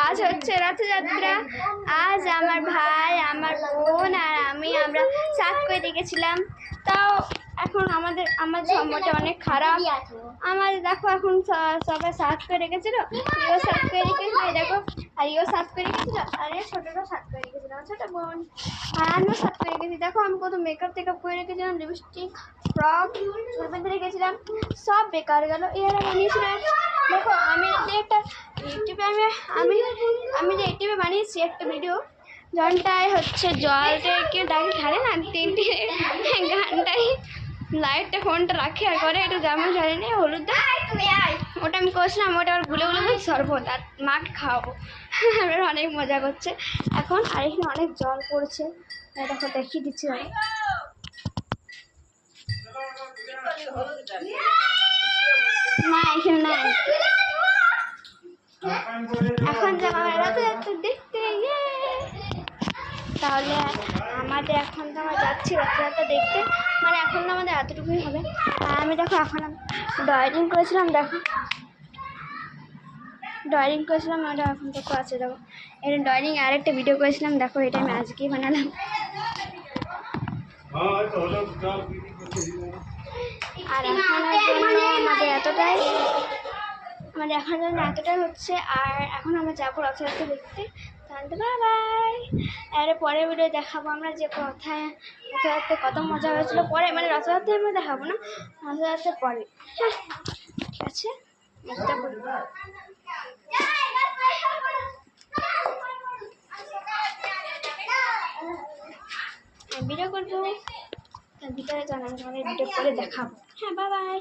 আজ হচ্ছে রথযাত্রা। আজ আমার ভাই, আমার বোন আর আমরা সাত করে রেখেছিলাম। তাও এখন আমার সময়টা অনেক খারাপ। আমাদের দেখো এখন সবাই সাত করে রেখেছিল, ইও সাত করে রেখেছিল, দেখো আর ইও সাত করে রেখেছিল, আর ছোটটাও সাত করে রেখেছিল, ছোট বোন। আর আমিও সাত করে রেখেছি। দেখো আমি কত মেকআপ করে রেখেছিলাম, লিপস্টিক, ফ্রক চুল বেঁধে রেখেছিলাম, সব বেকার গেল। এরা বানিয়েছিল। দেখো আমি যে একটা ইউটিউবে আমি যে ইউটিউবে বানিয়েছি একটা ভিডিও, গানটায় হচ্ছে জলটাকে ডাকে ঢালে না, তিনটে গানটাই লাইটটা ফোনটা রাখে আর করে একটু জামা ঝাড়ে নিয়ে হলুদ ওটা আমি করছিলাম। ওটা আবার গুলে শরবত আর মাকে খাওয়াবো। আমরা অনেক মজা করছে এখন। আর এখানে অনেক জল পড়ছে, দেখো দেখিয়ে দিচ্ছি। না এখানে নাই। এখন যাবো রথযাত্রা দেখতে। তাহলে আমাদের এখন তো আমরা যাচ্ছি রথযাত্রা দেখতে, মানে এখন তো আমাদের এতটুকুই হবে। আর আমি দেখো এখন ড্রয়িং করেছিলাম, দেখো ড্রয়িং করেছিলাম, ওটা এখন দেখো আছে। দেখো এটা ড্রয়িং আর একটা ভিডিও করেছিলাম, দেখো এটা আমি আজকেই বানালাম। আর এখনের জন্য আমাদের এতটাই হচ্ছে। আর এখন আমরা যাবো রথযাত্রা দেখতে। তাহলে বাই বাই। আর পরের ভিডিও দেখাবো আমরা যে কোথায় রথযাত্রা কত মজা হয়েছিল। পরে মানে রথযাত্রায় আমরা দেখাবো না, রথযাত্রার পরে। হ্যাঁ ঠিক আছে, ভিডিও করবো ভিতরে জানাবো, তোমাদের ভিডিও করে দেখাবো। হ্যাঁ বাই বাই।